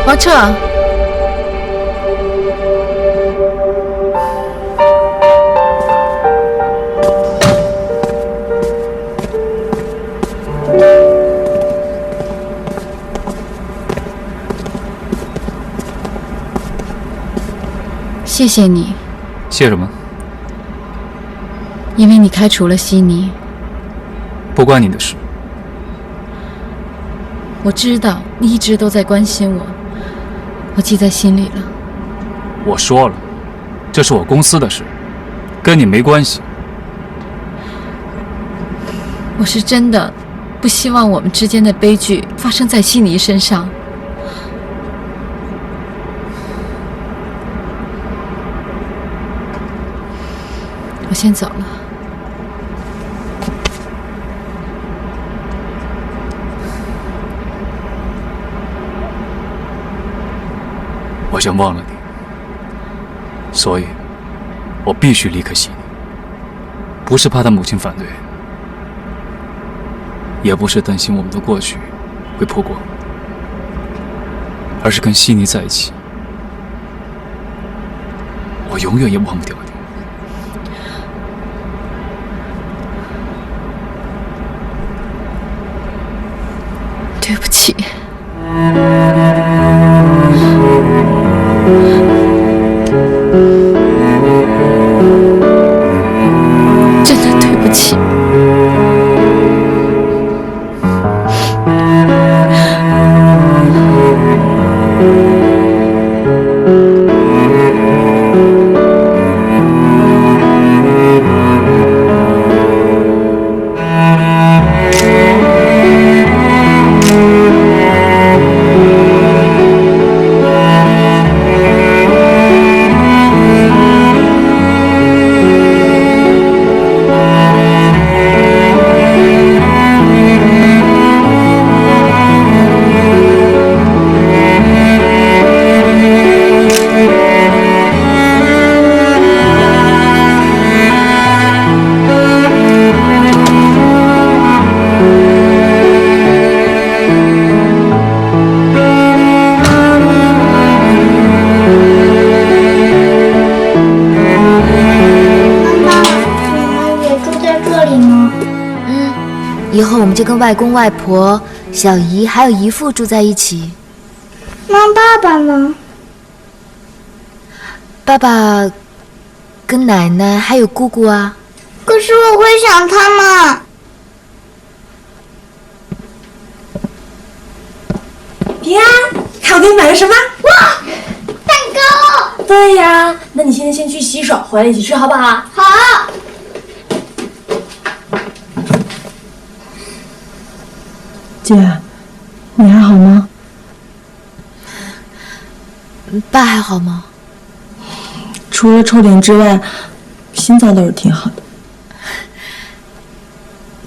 王彻，谢谢你。谢什么？因为你开除了悉尼。不关你的事。我知道你一直都在关心我，我记在心里了。我说了，这是我公司的事，跟你没关系。我是真的不希望我们之间的悲剧发生在悉尼身上。我先走了。我想忘了你，所以我必须离开悉尼。不是怕他母亲反对，也不是担心我们的过去会曝光，而是跟悉尼在一起，我永远也忘不掉你。对不起。真的对不起。以后我们就跟外公外婆、小姨还有姨父住在一起。那爸爸呢？爸爸跟奶奶还有姑姑啊。可是我会想他们。平安，看我给你买了什么？哇，蛋糕！对呀，那你现在先去洗手，回来一起吃好不好？好。姐，你还好吗？爸还好吗？除了臭脸之外，心脏倒是挺好的。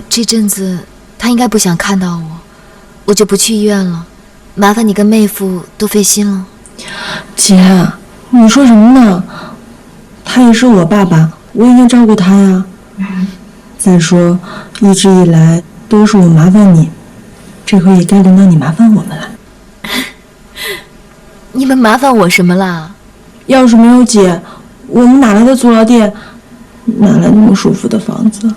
这阵子他应该不想看到我，我就不去医院了。麻烦你跟妹夫多费心了。姐，你说什么呢？他也是我爸爸，我应该照顾他呀。再说，一直以来都是我麻烦你，这回也该轮到你麻烦我们了。你们麻烦我什么啦？要是没有姐，我们哪来的足疗店，哪来那么舒服的房子？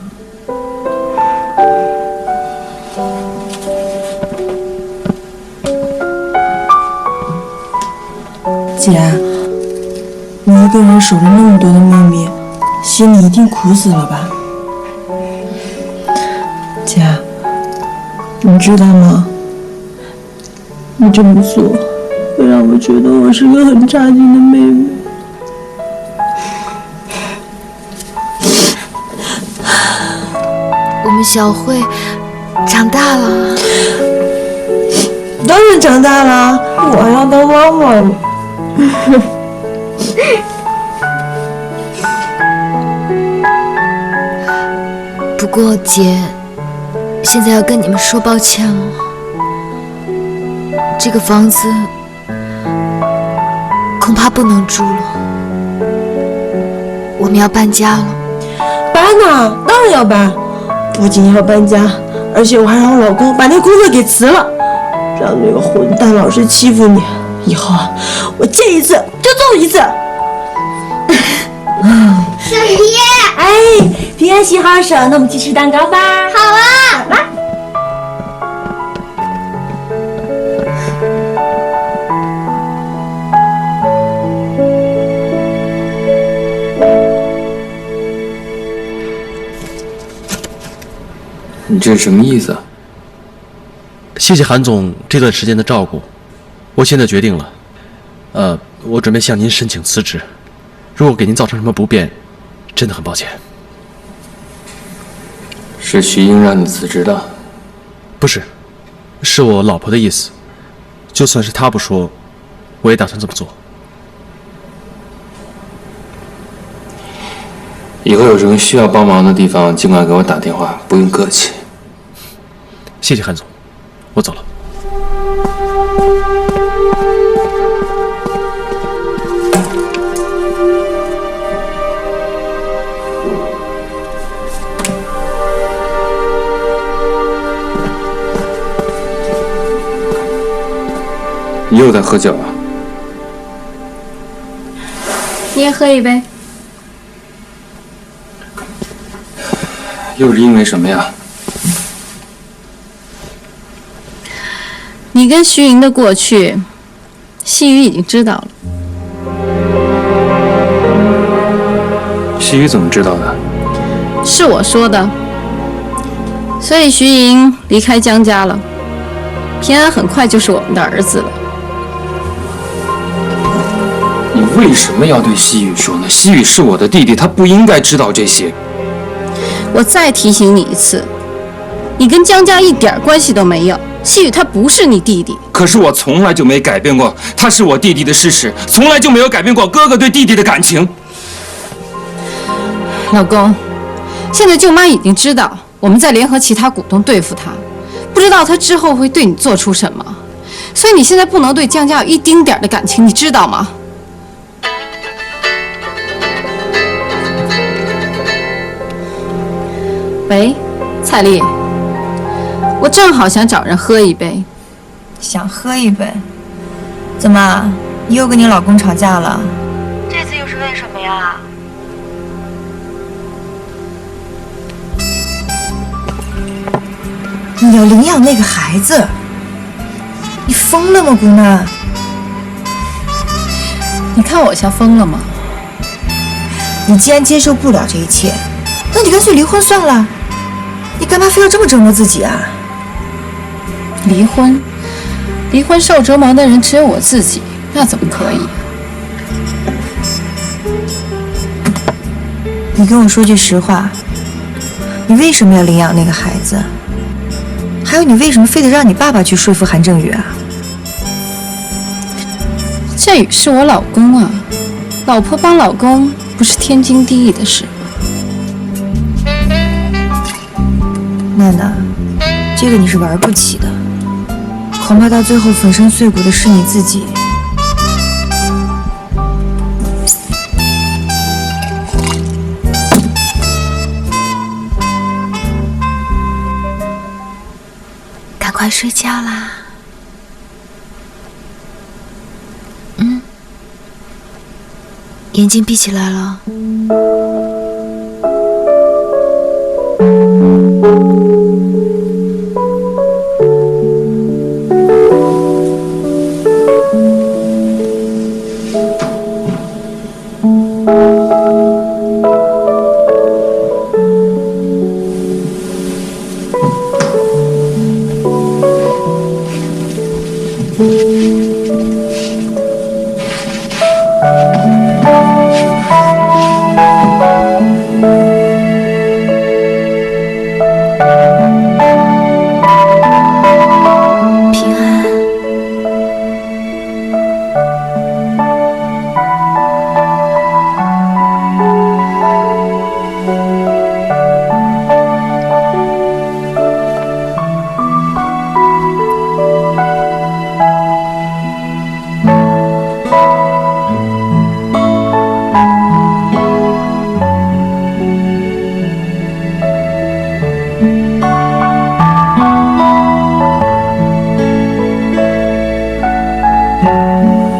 姐，你一个人守着那么多的秘密，心里一定苦死了吧？姐，你知道吗？你这么做会让我觉得我是个很差劲的妹妹。我们小慧长大了。当然长大了，我要当妈妈了。不过姐，现在要跟你们说抱歉了。这个房子恐怕不能住了，我们要搬家了。搬呐，当然要搬，不仅要搬家，而且我还让我老公把那工作给辞了，让那个混蛋老是欺负你，以后我见一次就揍一次。小爷，哎，平安喜好手，那我们去吃蛋糕吧。好啊。好吧。你这是什么意思啊？谢谢韩总这段时间的照顾，我现在决定了，我准备向您申请辞职。如果给您造成什么不便，真的很抱歉。是徐英让你辞职的？不是，是我老婆的意思。就算是她不说，我也打算这么做。以后有什么需要帮忙的地方，尽管给我打电话，不用客气。谢谢韩总，我走了。你又在喝酒啊？你也喝一杯。又是因为什么呀？你跟徐莹的过去，西雨已经知道了。西雨怎么知道的？是我说的。所以徐莹离开江家了，平安很快就是我们的儿子了。你为什么要对西雨说呢？西雨是我的弟弟，他不应该知道这些。我再提醒你一次，你跟江家一点关系都没有。西雨他不是你弟弟。可是我从来就没改变过他是我弟弟的事实，从来就没有改变过哥哥对弟弟的感情。老公，现在舅妈已经知道我们在联合其他股东对付他，不知道他之后会对你做出什么，所以你现在不能对江家有一丁点的感情，你知道吗？喂，蔡丽，我正好想找人喝一杯。想喝一杯？怎么，你又跟你老公吵架了？这次又是为什么呀？你要领养那个孩子？你疯了吗，姑娘？你看我像疯了吗？你既然接受不了这一切，那你干脆离婚算了。你干嘛非要这么折磨自己啊？离婚？离婚受折磨的人只有我自己，那怎么可以？你跟我说句实话，你为什么要领养那个孩子？还有，你为什么非得让你爸爸去说服韩正宇啊？振宇是我老公啊，老婆帮老公不是天经地义的事吗？娜娜，这个你是玩不起的，恐怕到最后粉身碎骨的是你自己。赶快睡觉啦。眼睛闭起来了。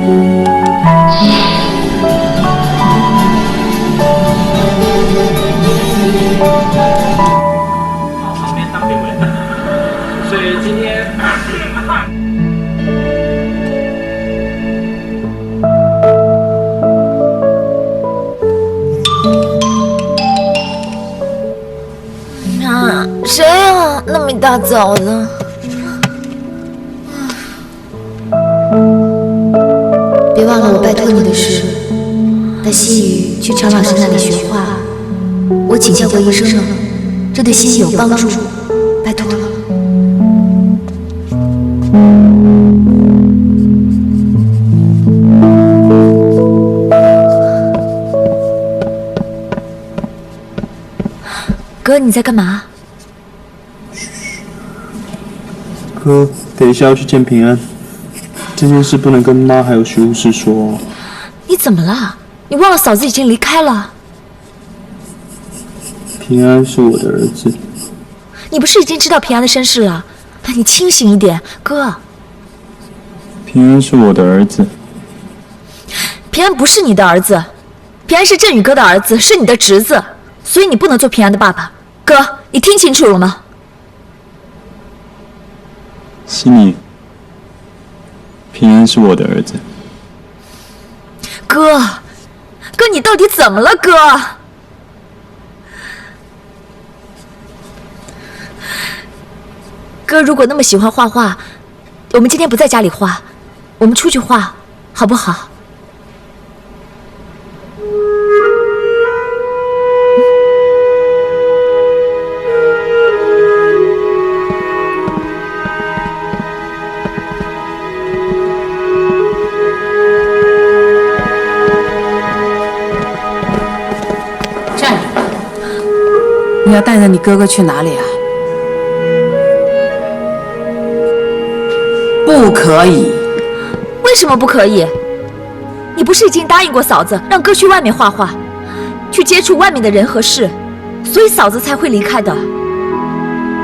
旁边当兵文的，所以今天。谁啊？那么一大早的。别忘了我拜托你的事，带西雨去常老师那里学画。我请教过医生了，这对西雨有帮助，拜托了。哥，你在干嘛？哥，等一下要去见平安，这件事不能跟妈还有徐护士说。你怎么了？你忘了嫂子已经离开了？平安是我的儿子。你不是已经知道平安的身世了？你清醒一点，哥。平安是我的儿子。平安不是你的儿子，平安是振宇哥的儿子，是你的侄子，所以你不能做平安的爸爸。哥，你听清楚了吗？悉尼，平安是我的儿子。哥，你到底怎么了，哥？哥，如果那么喜欢画画，我们今天不在家里画，我们出去画，好不好？你要带着你哥哥去哪里啊？不可以。为什么不可以？你不是已经答应过嫂子，让哥去外面画画，去接触外面的人和事，所以嫂子才会离开的。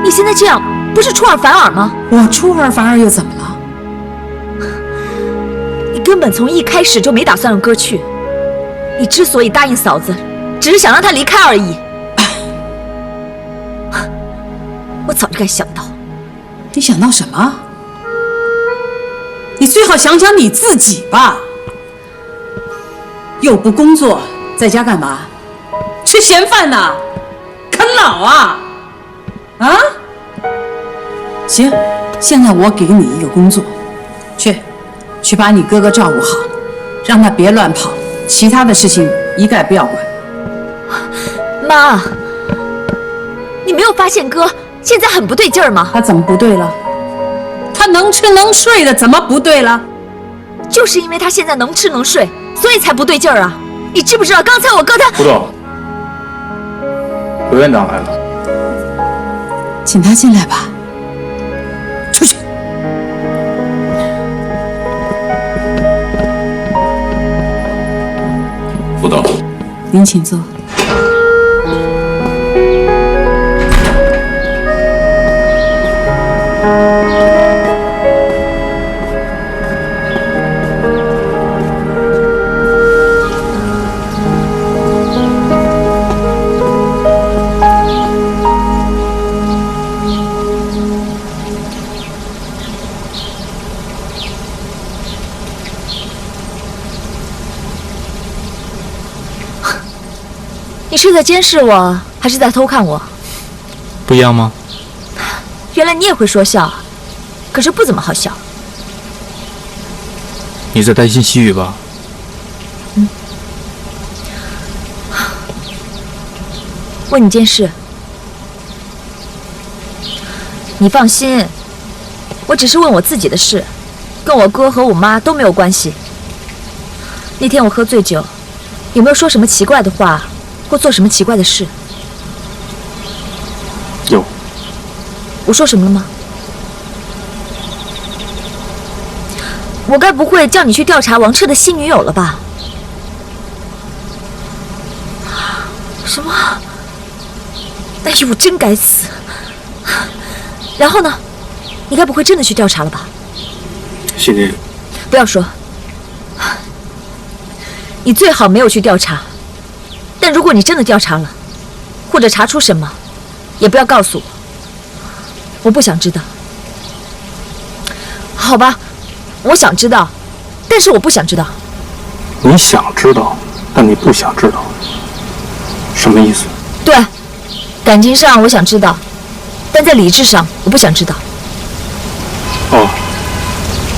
你现在这样，不是出尔反尔吗？我出尔反尔又怎么了？你根本从一开始就没打算让哥去。你之所以答应嫂子，只是想让她离开而已。我早就该想到。你想到什么？你最好想想你自己吧。又不工作，在家干嘛？吃闲饭呐？啃老啊？啊？行，现在我给你一个工作，去把你哥哥照顾好，让他别乱跑，其他的事情一概不要管。妈，你没有发现哥现在很不对劲儿吗？他怎么不对了？他能吃能睡的，怎么不对了？就是因为他现在能吃能睡，所以才不对劲儿啊！你知不知道刚才我哥他……胡总，刘院长来了，请他进来吧。出去。副总，您请坐。你是在监视我，还是在偷看我？不一样吗？原来你也会说笑，可是不怎么好笑。你在担心西雨吧？问你件事，你放心，我只是问我自己的事，跟我哥和我妈都没有关系。那天我喝醉酒，有没有说什么奇怪的话，或做什么奇怪的事？有。我说什么了吗？我该不会叫你去调查王彻的新女友了吧？什么？哎呦，我真该死！然后呢？你该不会真的去调查了吧？心里，不要说，你最好没有去调查。但如果你真的调查了，或者查出什么，也不要告诉我，我不想知道。好吧，我想知道，但是我不想知道。你想知道，但你不想知道，什么意思？对，感情上我想知道，但在理智上我不想知道。哦，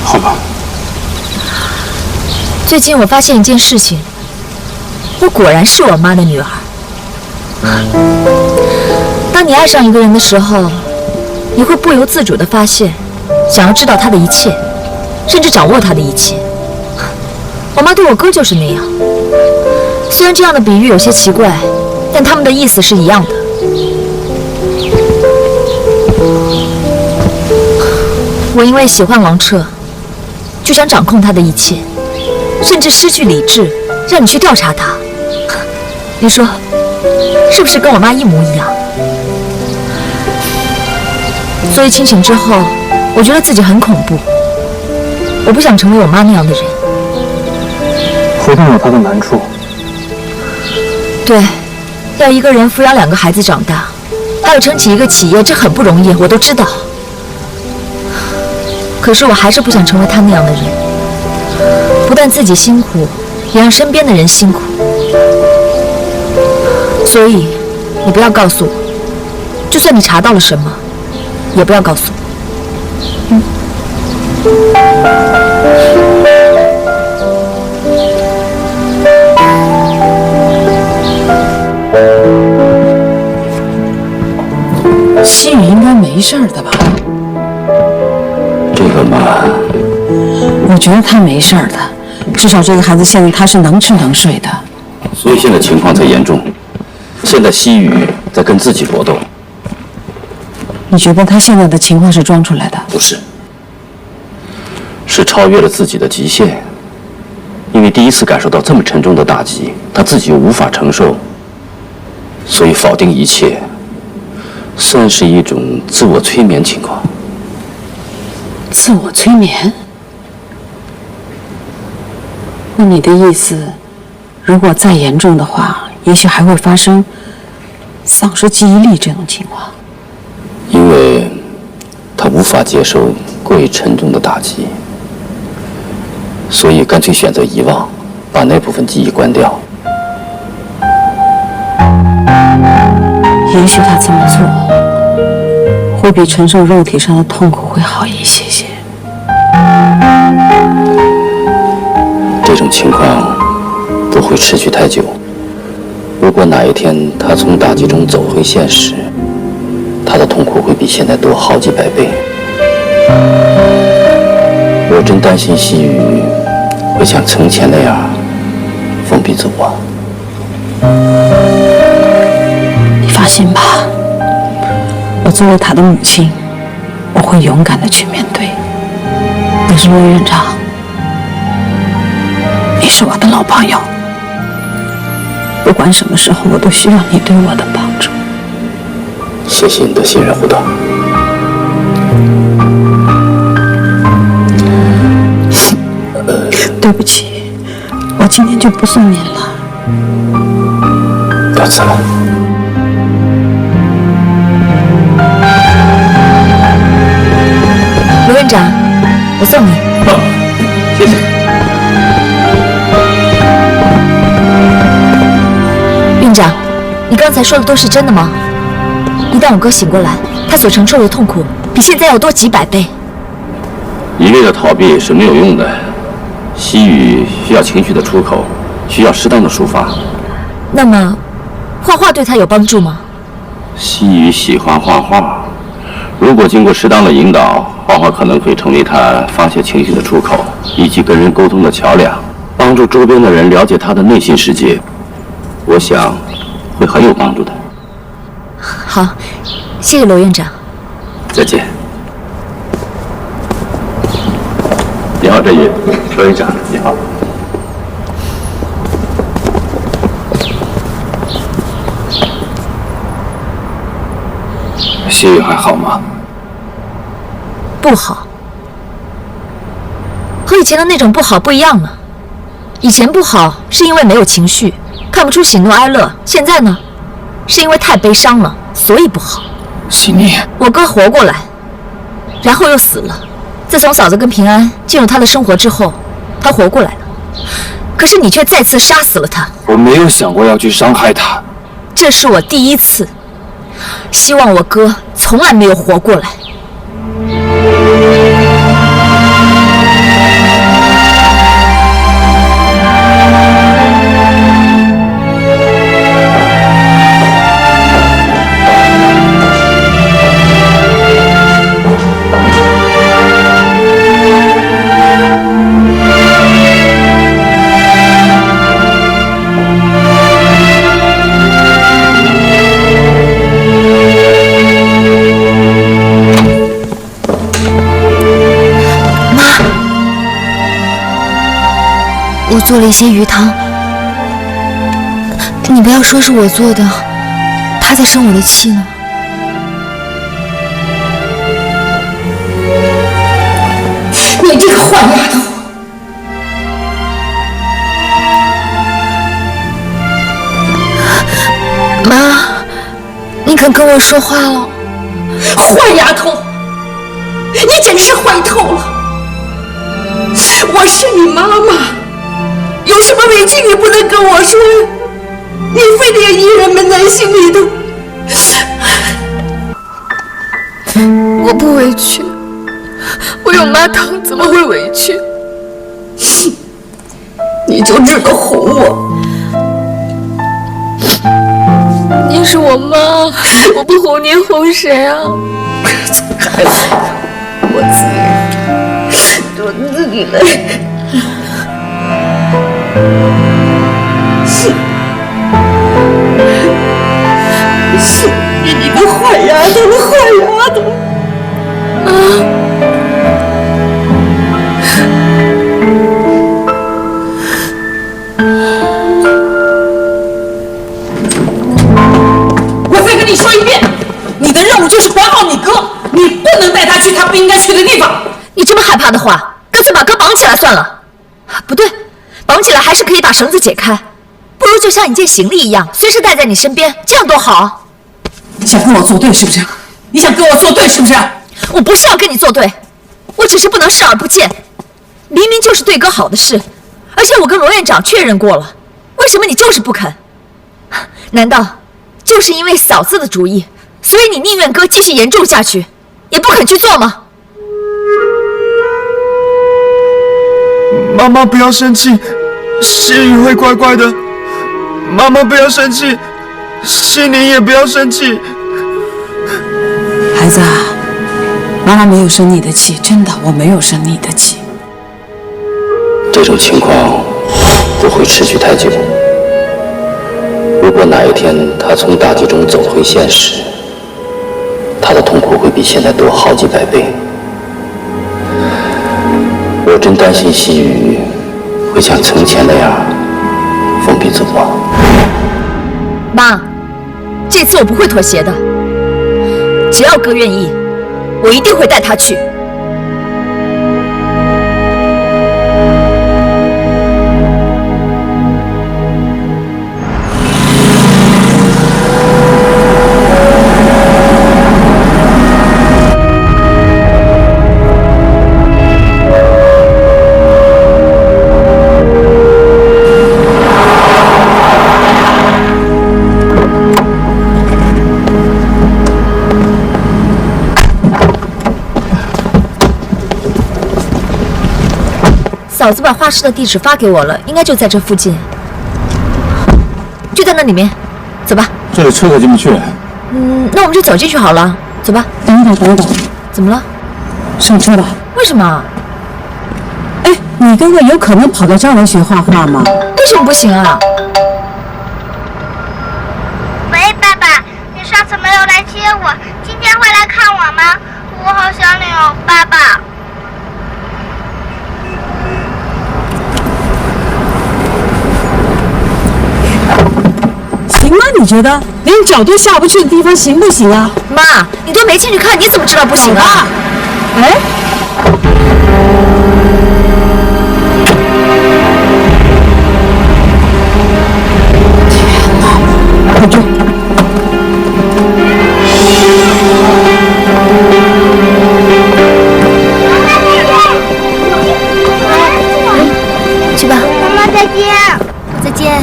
好吧。最近我发现一件事情，我果然是我妈的女儿。当你爱上一个人的时候，你会不由自主地发现，想要知道他的一切，甚至掌握他的一切。我妈对我哥就是那样。虽然这样的比喻有些奇怪，但他们的意思是一样的。我因为喜欢王彻，就想掌控他的一切，甚至失去理智，让你去调查他。你说，是不是跟我妈一模一样？所以清醒之后，我觉得自己很恐怖。我不想成为我妈那样的人。一定有他的难处。对，要一个人抚养2个孩子长大，还有撑起一个企业，这很不容易，我都知道。可是我还是不想成为他那样的人，不但自己辛苦，也让身边的人辛苦。所以，你不要告诉我，就算你查到了什么，也不要告诉我。西雨应该没事的吧？这个嘛，我觉得他没事的，至少这个孩子现在他是能吃能睡的。所以现在情况才严重。现在西雨在跟自己搏斗。你觉得他现在的情况是装出来的？不是，是超越了自己的极限。因为第一次感受到这么沉重的打击，他自己又无法承受，所以否定一切，算是一种自我催眠情况。自我催眠？那你的意思，如果再严重的话，也许还会发生丧失记忆力这种情况？因为他无法接受过于沉重的打击，所以干脆选择遗忘，把那部分记忆关掉。也许他这么做，会比承受肉体上的痛苦会好一些些。这种情况不会持续太久。如果哪一天他从打击中走回现实，他的痛苦会比现在多好几百倍。我真担心西雨会像从前那样封闭自我。你放心吧，我作为他的母亲，我会勇敢地去面对。但是罗院长，你是我的老朋友，不管什么时候，我都需要你对我的帮助。谢谢你的信任，胡导。对不起，我今天就不送您了。告辞了。罗院长，我送你。好，谢谢。院长，你刚才说的都是真的吗？一旦我哥醒过来，他所承受的痛苦比现在要多几百倍。一味的逃避是没有用的。西雨需要情绪的出口，需要适当的抒发。那么，画画对他有帮助吗？西雨喜欢画画，如果经过适当的引导，画画可能会成为他发泄情绪的出口，以及跟人沟通的桥梁，帮助周边的人了解他的内心世界。我想，会很有帮助的。好，谢谢罗院长。再见。你好，振宇，罗院长，你好。西雨还好吗？不好，和以前的那种不好不一样了。以前不好是因为没有情绪，看不出喜怒哀乐。现在呢，是因为太悲伤了，所以不好。喜妮，我哥活过来，然后又死了。自从嫂子跟平安进入他的生活之后，他活过来了。可是你却再次杀死了他。我没有想过要去伤害他。这是我第一次希望我哥从来没有活过来。我做了一些鱼汤，你不要说是我做的，他在生我的气呢。你这个坏丫头！妈，你肯跟我说话了？坏丫头，你真是坏透了！我是你妈妈。有什么委屈你不能跟我说呀？你非得一人闷在心里头。我不委屈，我有妈疼，怎么会委屈？你就知道哄我。你是我妈，我不哄你哄谁啊？孩子，我自己来。你个坏丫头，坏丫头！我再跟你说一遍，你的任务就是管好你哥，你不能带他去他不应该去的地方。你这么害怕的话，干脆把哥绑起来算了。不对，绑起来还是可以把绳子解开，不如就像一件行李一样，随时带在你身边，这样多好。你想跟我作对是不是？你想跟我作对是不是？我不是要跟你作对，我只是不能视而不见。明明就是对哥好的事，而且我跟罗院长确认过了，为什么你就是不肯？难道就是因为嫂子的主意，所以你宁愿哥继续严重下去，也不肯去做吗？妈妈不要生气，心雨会乖乖的。妈妈不要生气，心灵也不要生气。孩子啊，妈妈没有生你的气，真的，我没有生你的气。这种情况不会持续太久。如果哪一天他从大局中走回现实，他的痛苦会比现在多好几百倍。我真担心西雨会像从前那样封闭自我。妈，这次我不会妥协的。只要哥愿意，我一定会带他去。嫂子把画室的地址发给我了，应该就在这附近，就在那里面。走吧。这里车可进不去。那我们就走进去好了。走吧。等等，怎么了？上车吧。为什么？哎，你哥哥有可能跑到这儿来学画画吗？为什么不行啊？喂，爸爸，你上次没有来接我，今天会来看我吗？我好想你哦，爸爸。行吗？你觉得连脚都下不去的地方行不行啊？妈，你都没进去看，你怎么知道不行啊？哎。天。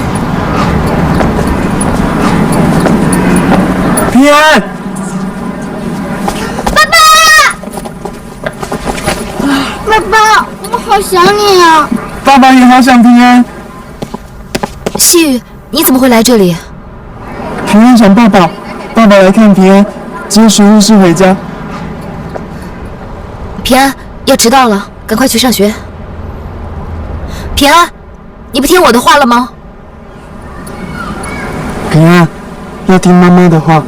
平安，爸爸，我好想你啊！爸爸也好想平安。细雨，你怎么会来这里？平安想爸爸，爸爸来看平安，接实务室回家。平安，要迟到了，赶快去上学。平安，你不听我的话了吗？平安，要听妈妈的话。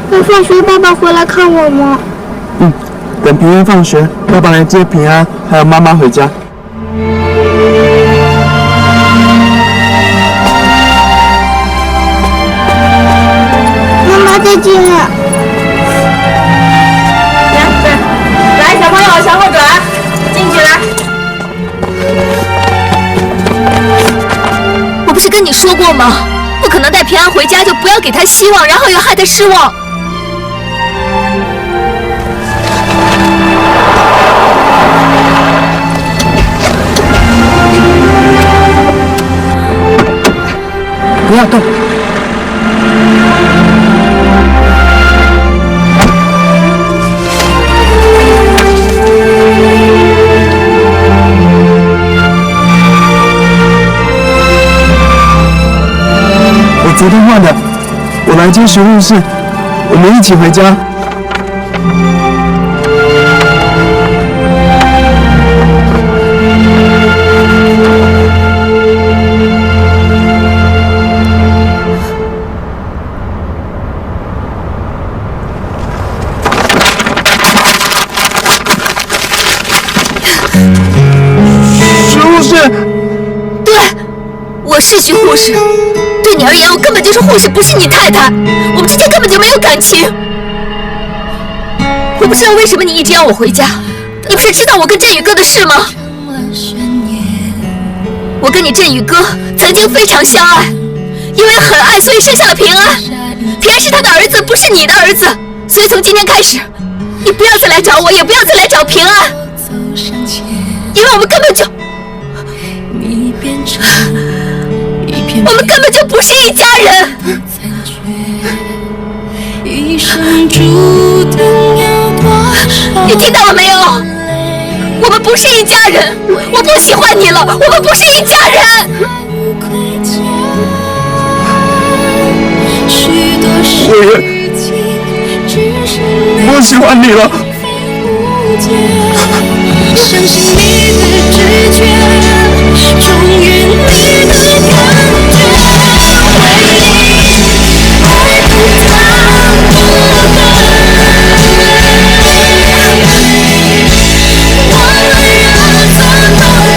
那放学爸爸回来看我吗？等平安放学，爸爸来接平安还有妈妈回家。妈妈再见了。来，小朋友向后转，进去来。我不是跟你说过吗？不可能带平安回家就不要给他希望，然后又害他失望。不要动。我昨天换的，我来接实务室，我们一起回家。实务室，对，我是徐护士。对你而言，我根本就是护士，不是你太太。我们之间根本就没有感情。我不知道为什么你一直要我回家。你不是知道我跟振宇哥的事吗？我跟你振宇哥曾经非常相爱，因为很爱，所以生下了平安。平安是他的儿子，不是你的儿子。所以从今天开始，你不要再来找我，也不要再来找平安，因为我们根本就。我们根本就不是一家人。你听到了没有？我们不是一家人，我不喜欢你了，我们不是一家人。我也不喜欢你了。相信你的直觉，忠于你的感觉，为你爱不断不断。我们热怎么快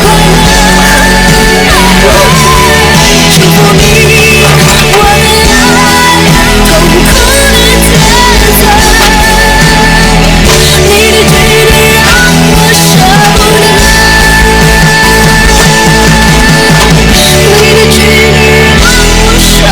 乐？祝福你，我的爱，痛苦的抉择。你的距离让我舍不得，你的距离让我舍不得。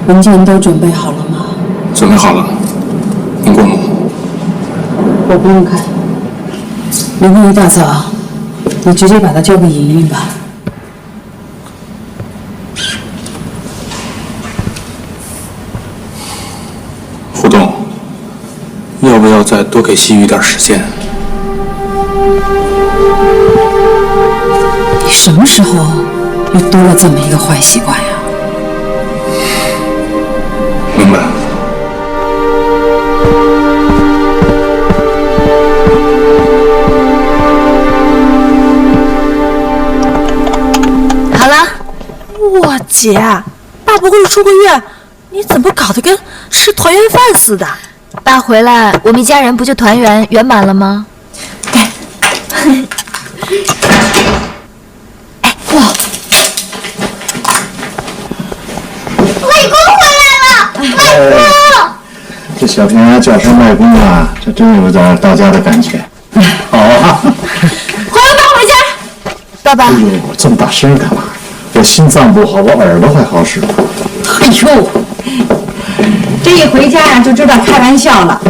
文件都准备好了吗？准备好了，您过目。我不用看，明天一大早，你直接把它交给莹莹吧。胡东，要不要再多给西域点时间？你什么时候又多了这么一个坏习惯呀？明白。好了。哇，姐，爸不会是出个院？你怎么搞得跟吃团圆饭似的？爸回来，我们一家人不就团圆圆满了吗？哇！外公回来了！外公，这小平安叫声卖功啊，这真有点到家的感觉。好啊！回家。爸爸。哎呦，这么大声干嘛？我心脏不好，我耳朵还好使。哎呦，这一回家呀就知道开玩笑了。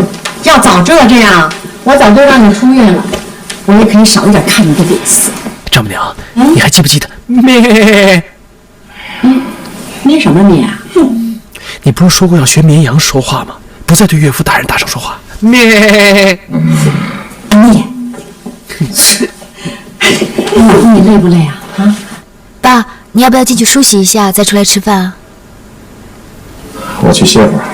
要早知道这样，我早就让你出院了，我也可以少一点看你的脸色。丈母娘，你还记不记得咩？咩什么咩啊？你不是说过要学绵羊说话吗？不再对岳父大人大声说话。咩。咩。你累不累啊？啊？爸，你要不要进去梳洗一下，再出来吃饭啊？我去歇会儿。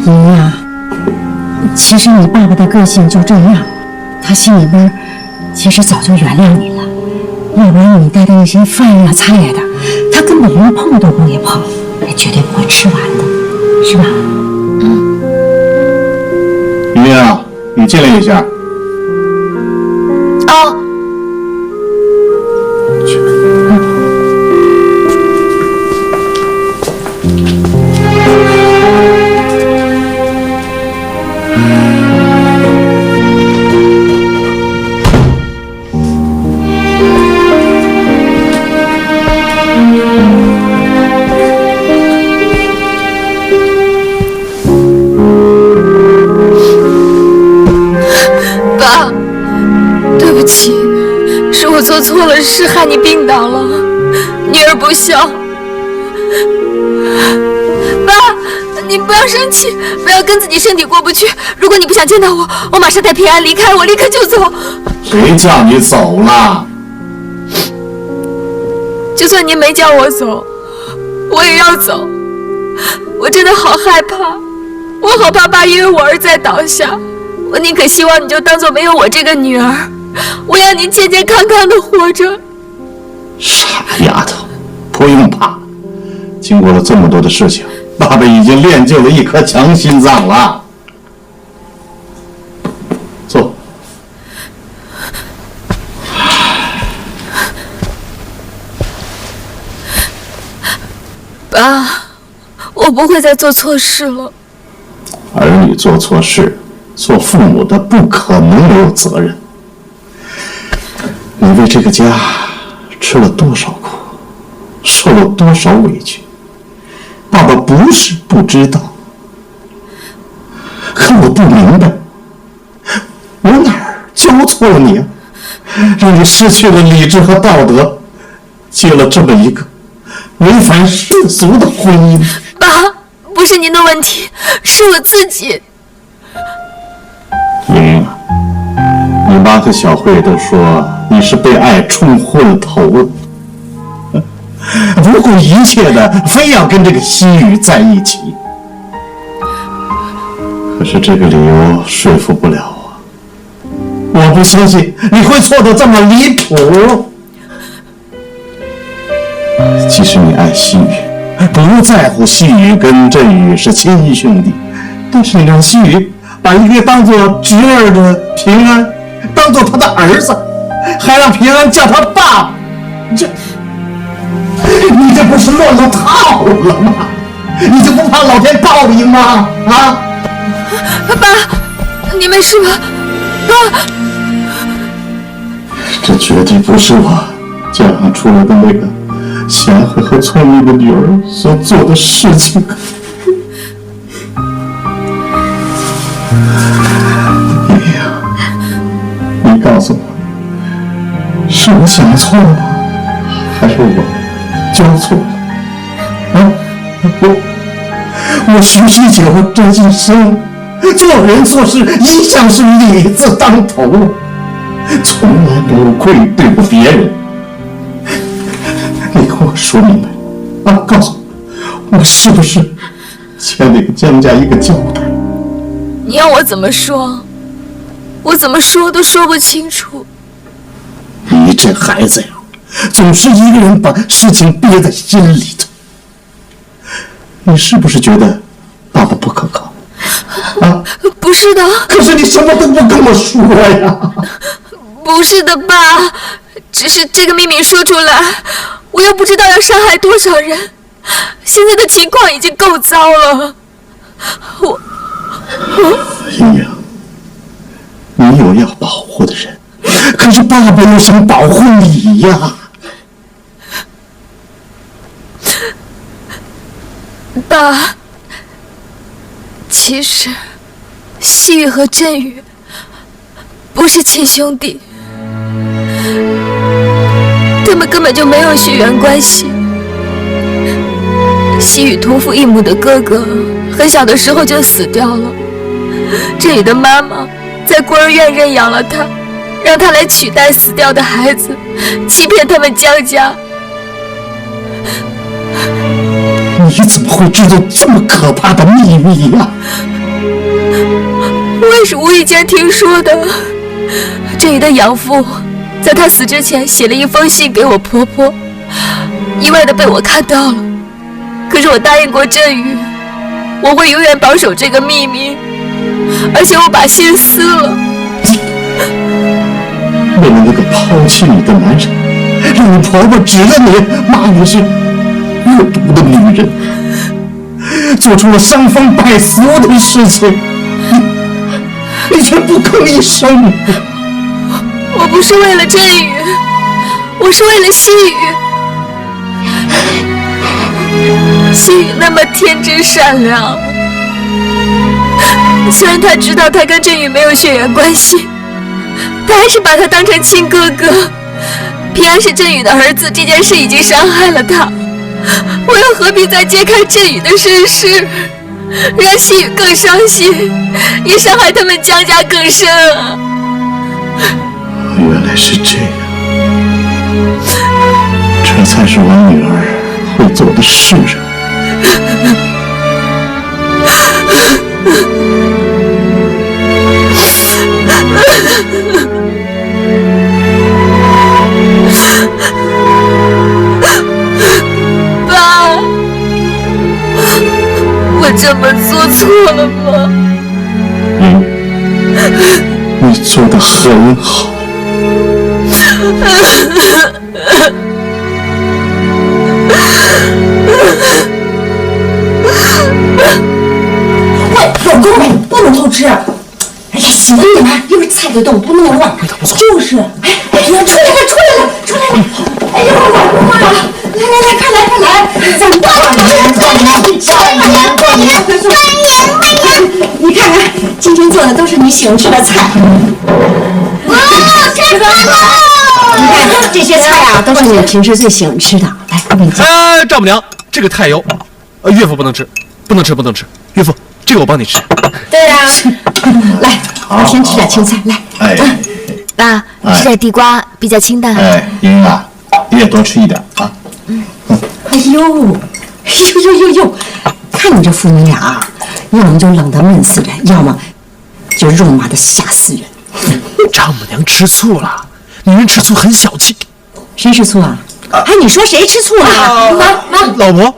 莹呀，其实你爸爸的个性就这样，他心里边其实早就原谅你了，要不然你带的那些饭呀菜呀的，他根本连碰都不会碰，也绝对不会吃完的，是吧？莹啊，你进来一下。哦。做错了事，害你病倒了，女儿不孝。爸，你不要生气，不要跟自己身体过不去。如果你不想见到我，我马上带平安离开，我立刻就走。谁叫你走了？就算您没叫我走，我也要走。我真的好害怕，我好怕爸因为我而再倒下。我宁可希望你就当做没有我这个女儿。我要你健健康康的活着。傻丫头，不用怕。经过了这么多的事情，爸爸已经练就了一颗强心脏了。坐。爸，我不会再做错事了。儿女做错事，做父母的不可能没有责任。你为这个家吃了多少苦，受了多少委屈，爸爸不是不知道，可我不明白，我哪儿教错了你啊？让你失去了理智和道德，结了这么一个违反世俗的婚姻。爸，不是您的问题，是我自己。莹啊，你妈和小慧都说你是被爱冲昏了头了，不顾一切的非要跟这个西雨在一起。可是这个理由说服不了我，我不相信你会错得这么离谱。即使你爱西雨，不在乎西雨跟振宇是亲兄弟，但是你让西雨把一个当作侄儿的平安当作他的儿子，还让平安叫他爸，你这不是乱了套了吗？你就不怕老天报应吗？啊！爸，你没事吧？爸，这绝对不是我教养出来的那个贤惠和聪明的女儿所做的事情。你告诉我，是我想错了，还是我教错了？啊，我徐喜九这一生做人做事一向是理字当头，从来没有愧对过别人。你跟我说明白啊，告诉我，我是不是欠那个江家一个交代？你要我怎么说？我怎么说都说不清楚。你这孩子呀，总是一个人把事情憋在心里头。你是不是觉得爸爸不可靠？啊？不是的。可是你什么都不跟我说呀！不是的，爸，只是这个秘密说出来，我又不知道要伤害多少人。现在的情况已经够糟了。莹莹，你有要保护的人，可是爸爸又想保护你呀。爸，其实西雨和振宇不是亲兄弟，他们根本就没有血缘关系。西雨同父异母的哥哥很小的时候就死掉了，振宇的妈妈在孤儿院认养了他，让他来取代死掉的孩子，欺骗他们江家。你怎么会知道这么可怕的秘密呀？我也是无意间听说的。振宇的养父在他死之前写了一封信给我婆婆，意外的被我看到了。可是我答应过振宇，我会永远保守这个秘密，而且我把信撕了。为了那个抛弃你的男人，让你婆婆指着你骂你是恶毒的女人，做出了伤风败俗的事情，你却不吭一声。我不是为了振宇，我是为了西雨。西雨那么天真善良，虽然他知道他跟振宇没有血缘关系，他还是把他当成亲哥哥。平安是振宇的儿子这件事已经伤害了他，我又何必再揭开振宇的身世，让西雨更伤心，也伤害他们江家更深啊！原来是这样，这才是我女儿会做的事啊！爸，我这么做错了吗？你做得很好。喂，老公，不能偷吃！哎呀，行了你们，一会儿菜就动，不能乱。就是，哎呀，出来了，出来了，出来了！哎呦，老公啊，来，快来，咱们过年，你看看，今天做的都是你喜欢吃的菜。吃饭喽！你看这些菜啊，都是你平时最喜欢吃的。来，我给你夹。丈母娘，这个太油，岳父不能吃，不能吃。岳父，这个我帮你吃。对呀，来，我先吃点青菜，来。哎，爸，吃点地瓜比较清淡。哎，莹啊，你也多吃一点啊。哎呦，看你这父女俩啊，要么就冷得闷死人，要么就肉麻的吓死人。丈母娘吃醋了，女人吃醋很小气。谁吃醋啊？哎，你说谁吃醋了？妈，老婆。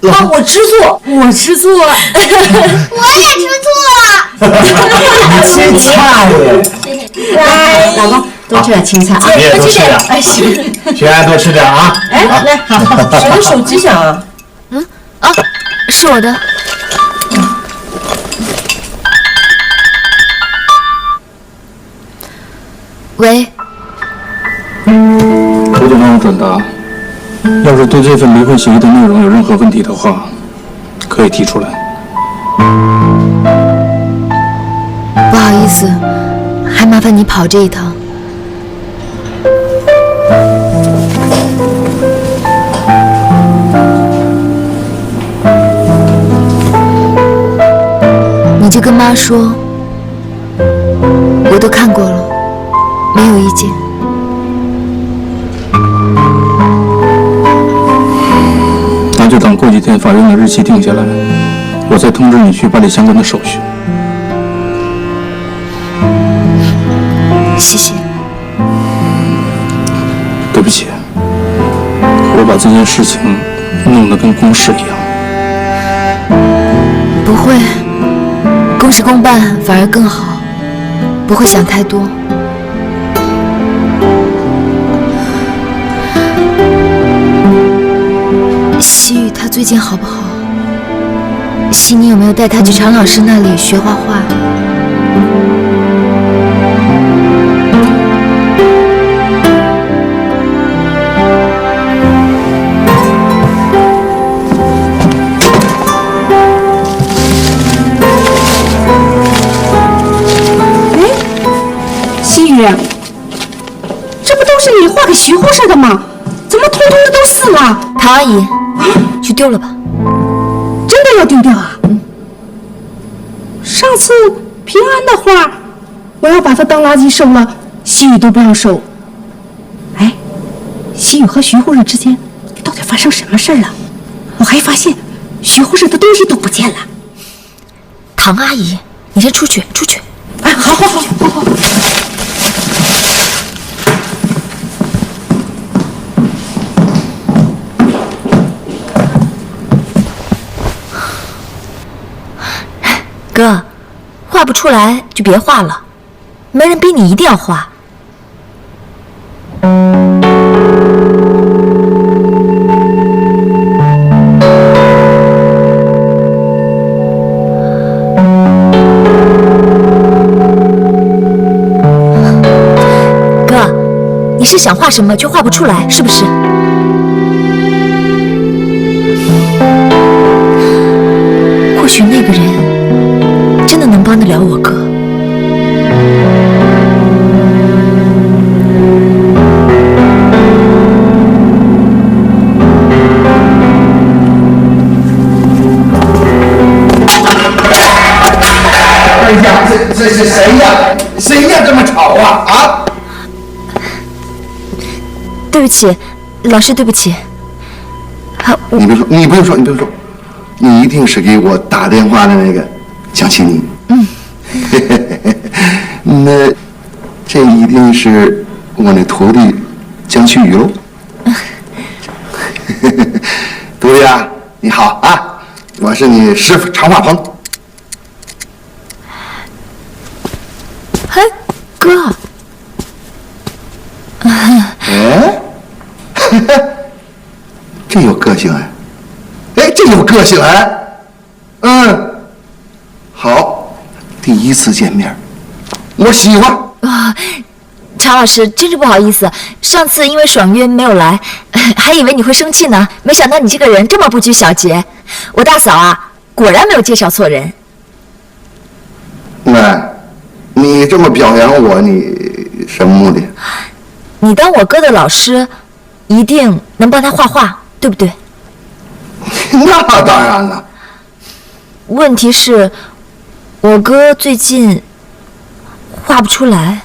妈，我吃醋，我吃醋，我也吃醋了。青菜，来，老公多吃点青菜啊，你也多吃点。哎，行，平安多吃点啊。哎，来，好，谁的手机响啊？是我的。喂，我就帮我转达，要是对这份离婚协议的内容有任何问题的话，可以提出来。不好意思，还麻烦你跑这一趟。你就跟妈说，我都看过了，没有意见。那就等过几天法院的日期定下来，我再通知你去办理相关的手续。谢谢。对不起，我把这件事情弄得跟公事一样。不会，公事公办反而更好，不会想太多。西雨他最近好不好？西你有没有带他去常老师那里学画画？西雨，这不都是你画给徐护士的吗？怎么通通的都撕了？唐阿姨，去丢了吧。真的要丢掉啊？上次平安的画，我要把它当垃圾收了，西雨都不让收。哎，西雨和徐护士之间到底发生什么事儿了？我还发现徐护士的东西都不见了。唐阿姨，你先出去，出去。哎，好。哥，画不出来就别画了，没人逼你一定要画。哥，你是想画什么就画不出来，是不是？或许那个人真的能帮得了我哥。哎呀，这是谁呀？谁呀这么吵啊？啊！对不起，老师，对不起。你不用说，你一定是给我打电话的那个江青妮。那这一定是我那徒弟江曲宇喽。徒弟啊，你好啊，我是你师傅常画鹏。哎，哥。哎，这有个性哎，这有个性哎，好，第一次见面，我喜欢。常老师，真是不好意思，上次因为爽约没有来，还以为你会生气呢，没想到你这个人这么不拘小节。我大嫂啊，果然没有介绍错人。那，你这么表扬我，你什么目的？你当我哥的老师，一定能帮他画画，对不对？那当然了。问题是，我哥最近画不出来。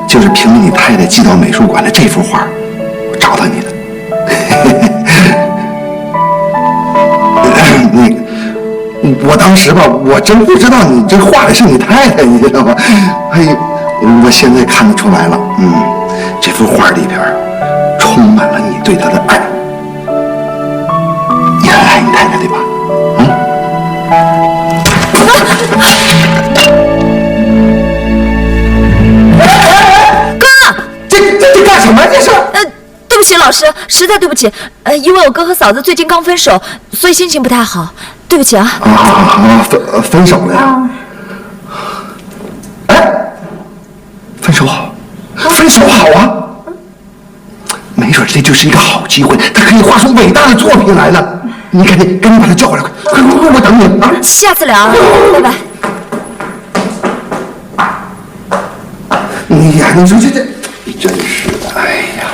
就是凭着你太太寄到美术馆的这幅画，我找到你的。我当时吧，我真不知道你这画的是你太太，你知道吗？哎呦，我现在看得出来了，这幅画里边充满了你对她的爱。你很爱你太太，对吧？这干什么？这是？对不起，老师，实在对不起。因为我哥和嫂子最近刚分手，所以心情不太好。对不起啊。分手了呀？哎，分手好，分手好啊！没准这就是一个好机会，他可以画出伟大的作品来了。你赶紧把他叫过来，快！我等你啊！下次聊啊，拜拜。你呀，你说这真是的，哎呀！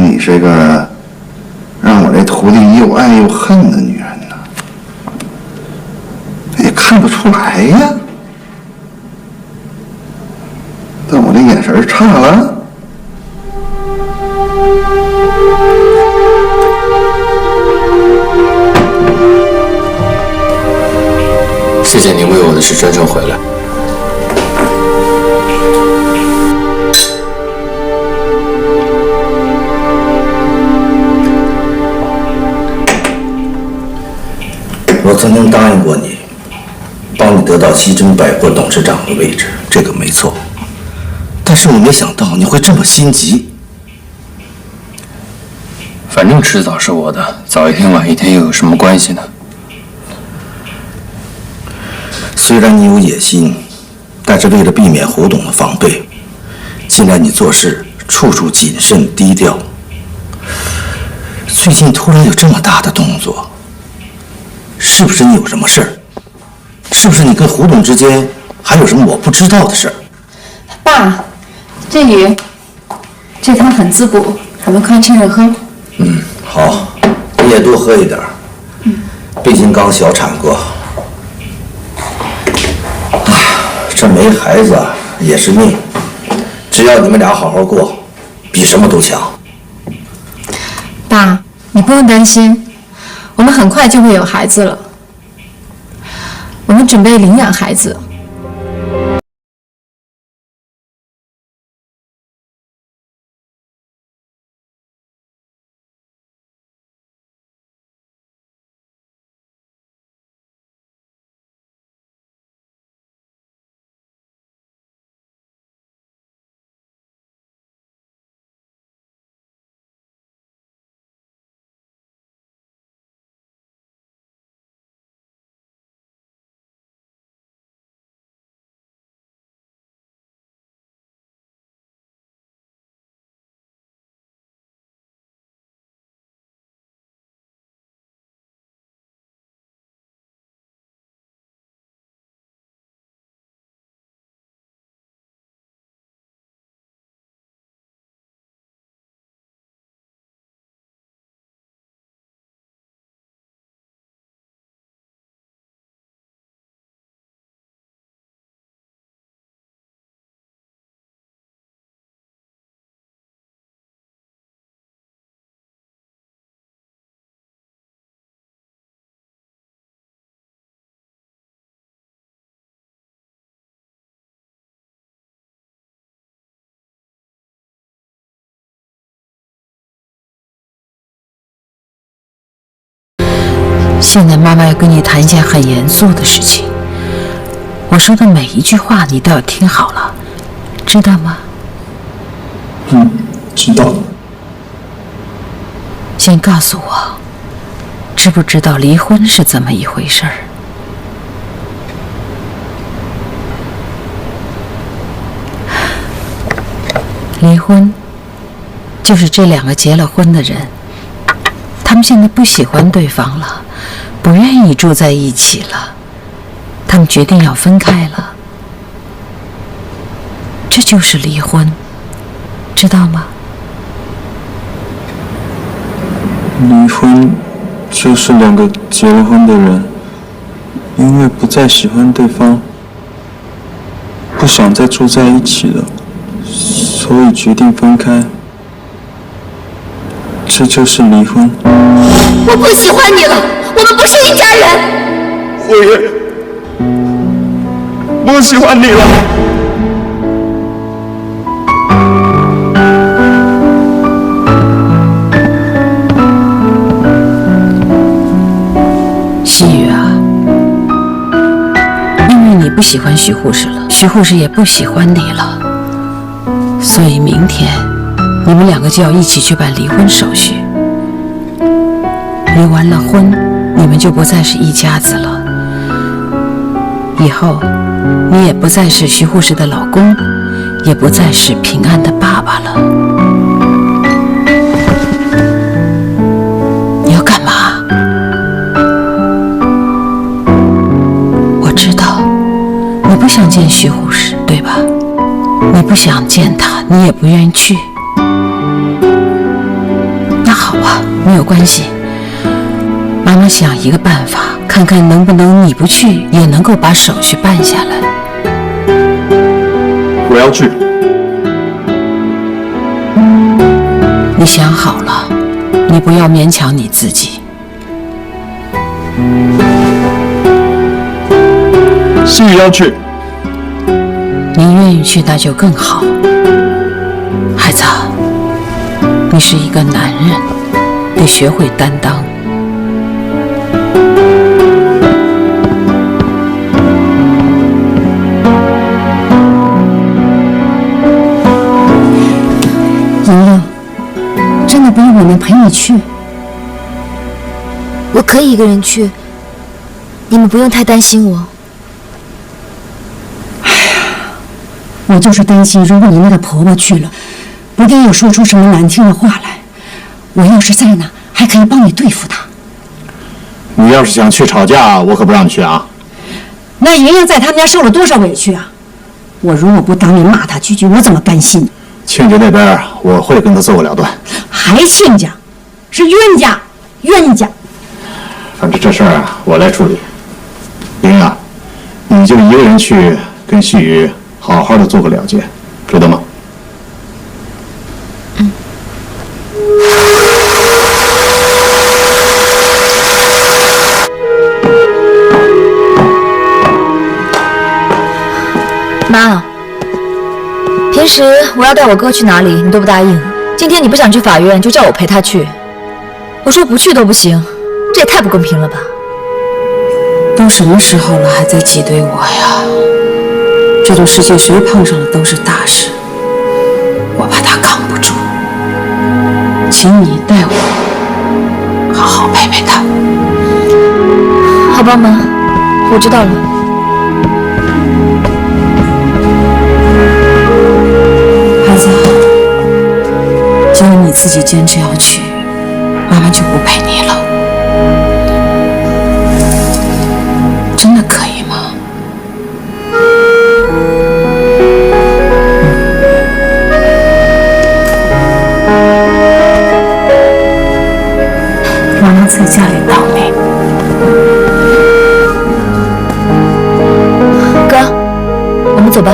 你是个让我这徒弟又爱又恨的女人呢？也看不出来呀。但我这眼神差了。谢谢您为我的事专程回来。我曾经答应过你，帮你得到西珍百货董事长的位置，这个没错。但是我没想到你会这么心急。反正迟早是我的，早一天晚一天又有什么关系呢？虽然你有野心，但是为了避免胡董的防备，近来你做事处处谨慎低调。最近突然有这么大的动作，是不是你有什么事儿？是不是你跟胡董之间还有什么我不知道的事儿？爸，这鱼，这汤很滋补，咱们快趁热喝。好，你也多喝一点。毕竟刚小产过。这没孩子也是命，只要你们俩好好过，比什么都强。爸，你不用担心，我们很快就会有孩子了。我们准备领养孩子。现在妈妈要跟你谈一件很严肃的事情，我说的每一句话你都要听好了，知道吗？知道。先告诉我，知不知道离婚是怎么一回事儿？离婚就是这两个结了婚的人，他们现在不喜欢对方了，不愿意住在一起了，他们决定要分开了，这就是离婚，知道吗？离婚就是两个结了婚的人，因为不再喜欢对方，不想再住在一起了，所以决定分开。这就是离婚。我不喜欢你了，我们不是一家人。我也不喜欢你了。细雨啊，因为你不喜欢徐护士了，徐护士也不喜欢你了，所以明天你们两个就要一起去办离婚手续。离完了婚，你们就不再是一家子了。以后，你也不再是徐护士的老公，也不再是平安的爸爸了。你要干嘛？我知道，你不想见徐护士，对吧？你不想见她，你也不愿意去。没有关系，妈妈想一个办法，看看能不能你不去也能够把手续办下来。我要去。你想好了，你不要勉强你自己。心雨要去。你愿意去那就更好。孩子，你是一个男人，得学会担当。莹莹，真的不用我们陪你去？我可以一个人去，你们不用太担心我。我就是担心，如果你那个婆婆去了，不定又说出什么难听的话来。我要是在呢，还可以帮你对付她。你要是想去吵架，我可不让你去啊。那莹莹在他们家受了多少委屈啊！我如果不当面骂她几句，我怎么甘心？亲家那边我会跟他做个了断。还亲家？是冤家，冤家。反正这事儿我来处理。莹莹啊，你就一个人去跟细雨好好的做个了结，知道吗？妈，平时我要带我哥去哪里，你都不答应。今天你不想去法院，就叫我陪他去。我说不去都不行，这也太不公平了吧！都什么时候了，还在挤兑我呀？这种事情谁碰上了都是大事，我怕他扛不住，请你带我好好陪陪他。好吧，妈，我知道了。孩子，既然你自己坚持要去，妈妈就不陪你了。真的可以吗？妈妈在家里等你。哥，我们走吧。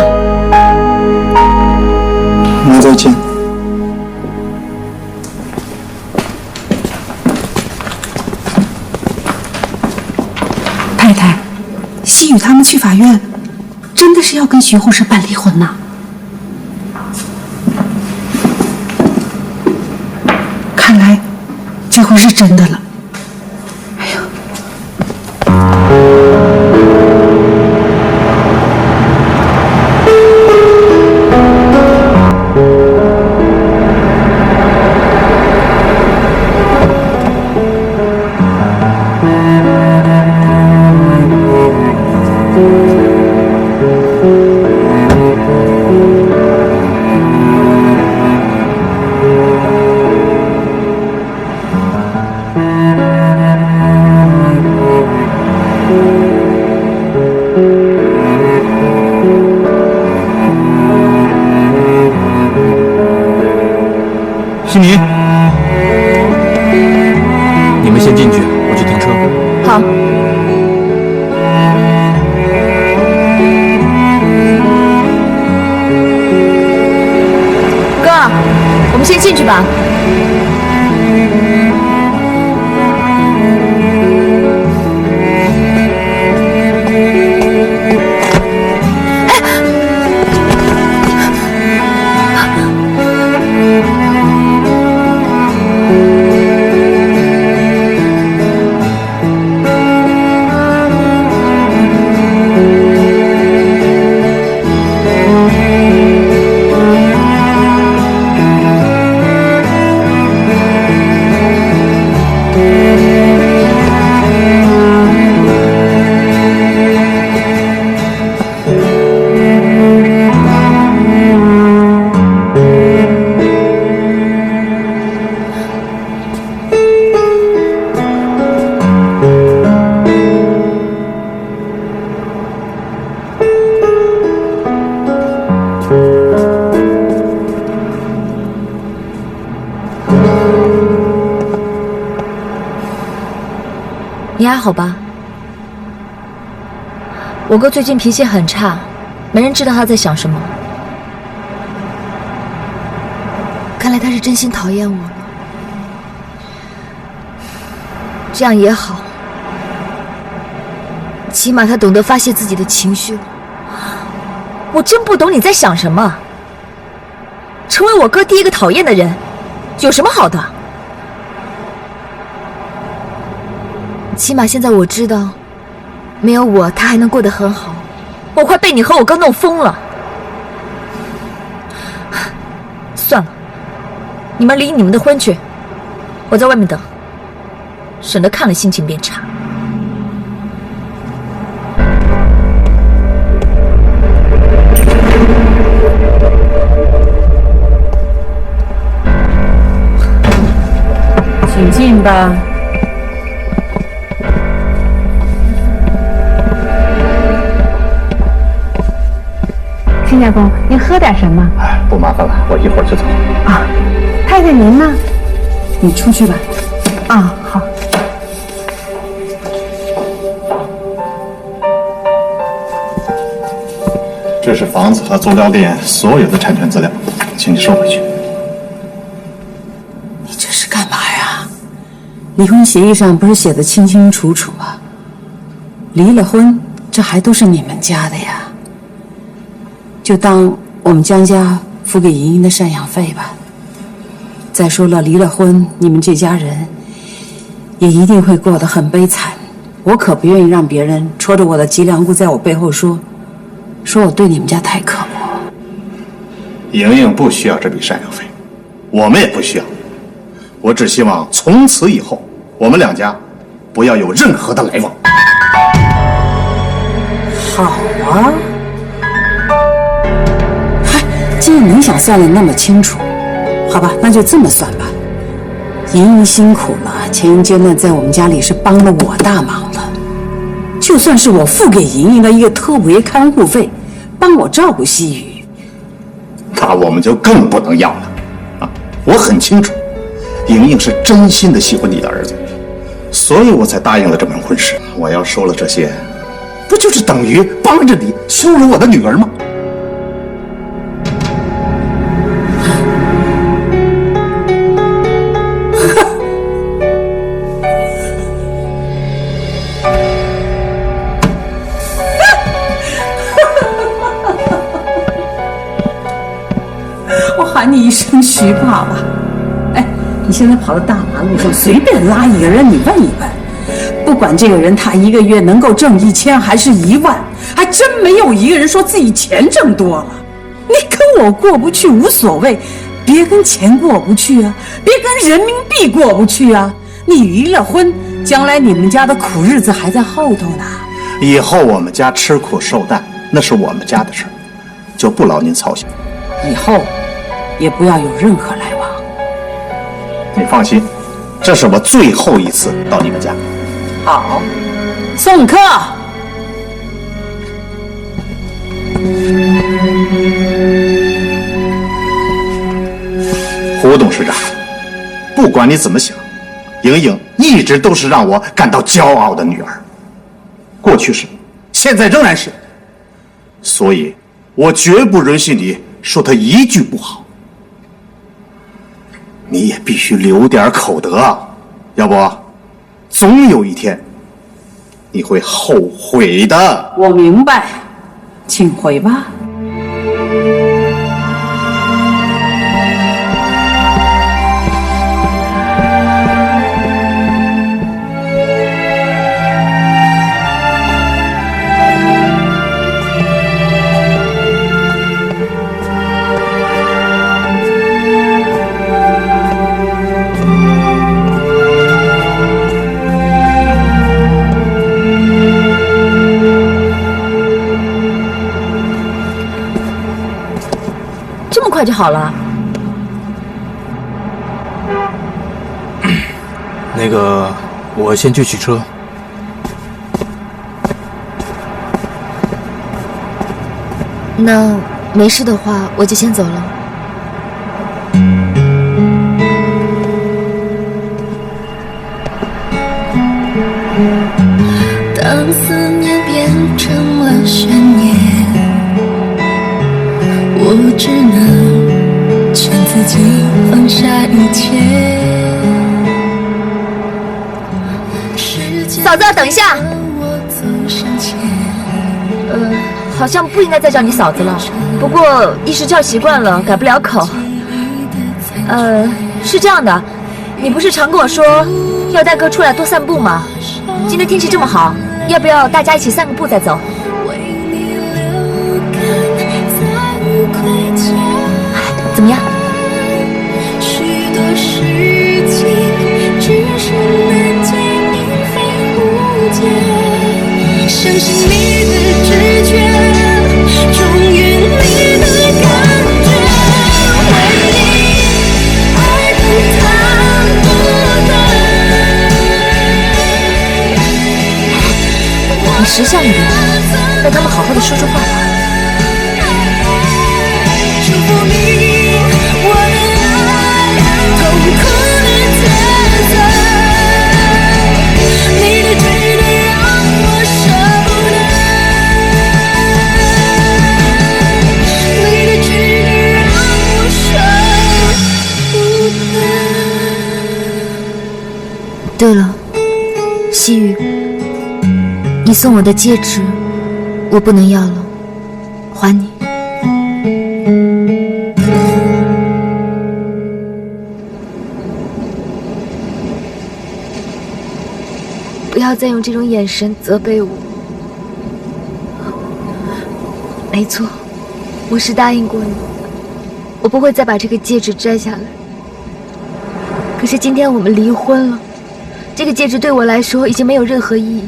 妈再见。太太，西雨他们去法院，真的是要跟徐护士办离婚呐？看来这回是真的了。哎呀！心妮，你们先进去，我去停车。好。哥，我们先进去吧。你还好吧？我哥最近脾气很差，没人知道他在想什么。看来他是真心讨厌我了。这样也好，起码他懂得发泄自己的情绪了。我真不懂你在想什么。成为我哥第一个讨厌的人，有什么好的？起码现在我知道，没有我他还能过得很好。我快被你和我哥弄疯了。算了，你们离你们的婚去，我在外面等，省得看了心情变差。请进吧。亲家公，您喝点什么？哎，不麻烦了，我一会儿就走。啊，太太您呢？你出去吧。啊，好。这是房子和足疗店所有的产权资料，请你收回去。你这是干嘛呀？离婚协议上不是写的清清楚楚吗？离了婚，这还都是你们家的呀。就当我们江家付给莹莹的赡养费吧。再说了，离了婚，你们这家人也一定会过得很悲惨。我可不愿意让别人戳着我的脊梁骨，在我背后说我对你们家太刻薄。莹莹不需要这笔赡养费，我们也不需要。我只希望从此以后，我们两家不要有任何的来往。好啊。既然你想算得那么清楚，好吧，那就这么算吧。莹莹辛苦了，前一阶段在我们家里是帮了我大忙了。就算是我付给莹莹的一个特别看护费，帮我照顾西雨，那我们就更不能要了啊！我很清楚，莹莹是真心的喜欢你的儿子，所以我才答应了这门婚事。我要收了这些，不就是等于帮着你羞辱我的女儿吗？喊你一声徐爸爸。哎，你现在跑到大马路上随便拉一个人，你问一问，不管这个人他一个月能够挣1000还是1万，还真没有一个人说自己钱挣多了。你跟我过不去无所谓，别跟钱过不去啊，别跟人民币过不去啊。你离了婚，将来你们家的苦日子还在后头呢。以后我们家吃苦受难，那是我们家的事，就不劳您操心。以后也不要有任何来往。你放心，这是我最后一次到你们家。好，送客。胡董事长，不管你怎么想，莹莹一直都是让我感到骄傲的女儿，过去是，现在仍然是，所以我绝不允许你说她一句不好。你也必须留点口德啊，要不总有一天你会后悔的。我明白，请回吧。快就好了。那个，我先去取车。那没事的话，我就先走了。当思念变成了悬念，我只能劝自己放下一切。嫂子，等一下。好像不应该再叫你嫂子了，不过一时叫习惯了，改不了口。是这样的，你不是常跟我说要带哥出来多散步吗？今天天气这么好，要不要大家一起散个步再走？怎么样？许多事情只是难解，并非误解，相信你的直觉，忠于你的感觉，为你爱得太不你识相一点，让他们好好的说说话吧。祝福你，我的爱，痛苦的抉择，你的距离让我舍不得，你的距离让我舍不得。对了，西雨，你送我的戒指，我不能要了，还你。不要再用这种眼神责备我。没错，我是答应过你，我不会再把这个戒指摘下来。可是今天我们离婚了，这个戒指对我来说已经没有任何意义。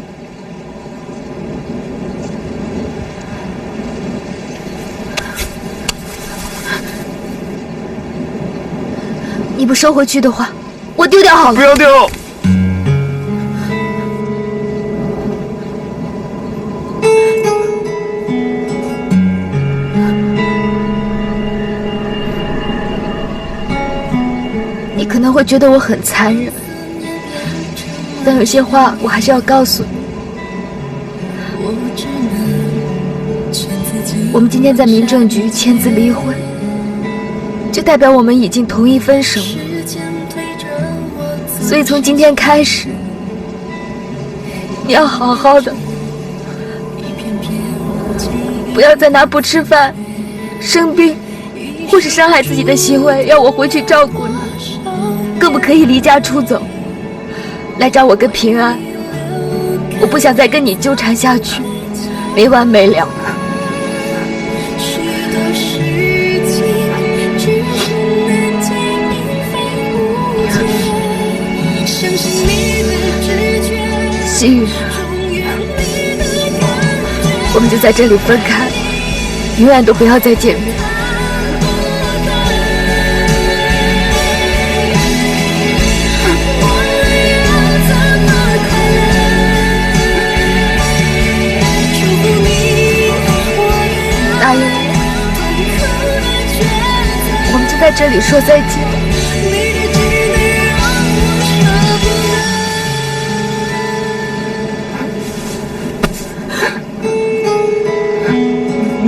你不收回去的话，我丢掉好了。不要丢！你可能会觉得我很残忍，但有些话我还是要告诉你。我们今天在民政局签字离婚，就代表我们已经同意分手了。所以从今天开始，你要好好的，不要再拿不吃饭、生病或是伤害自己的行为要我回去照顾你，更不可以离家出走，来找我个平安。我不想再跟你纠缠下去，没完没了。西雨，我们就在这里分开，永远都不要再见面。答应我，我们就在这里说再见。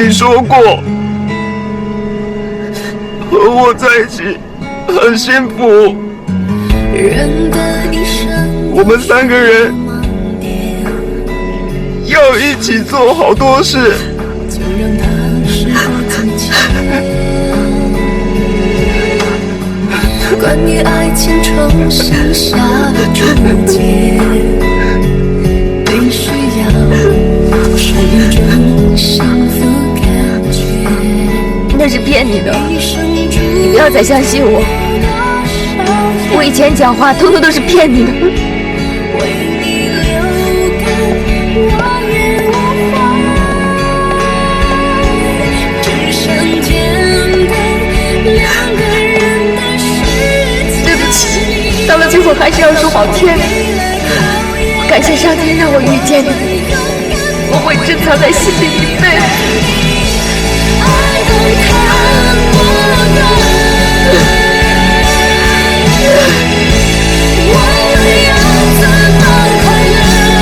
你说过，和我在一起很幸福。我们3个人要一起做好多事。关于爱情重新下的注解，必须要是一种幸福感觉。那是骗你的，你不要再相信我。我以前讲话通通都是骗你的。对不起，到了最后还是要说好天的。感谢上天让我遇见你，我会珍藏在心里一辈子。我们要怎么快乐？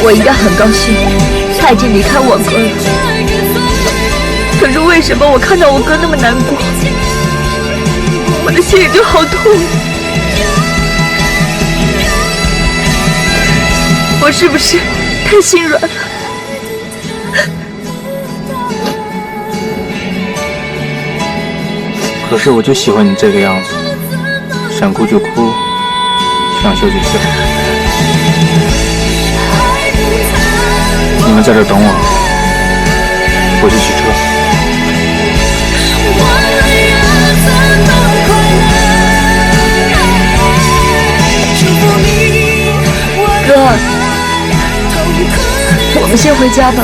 我应该很高兴，他已经离开我哥了。可是为什么我看到我哥那么难过，我的心里就好痛？我是不是太心软了？可是我就喜欢你这个样子，想哭就哭，想笑就笑。你们在这等我，我去取车。哥，我们先回家吧。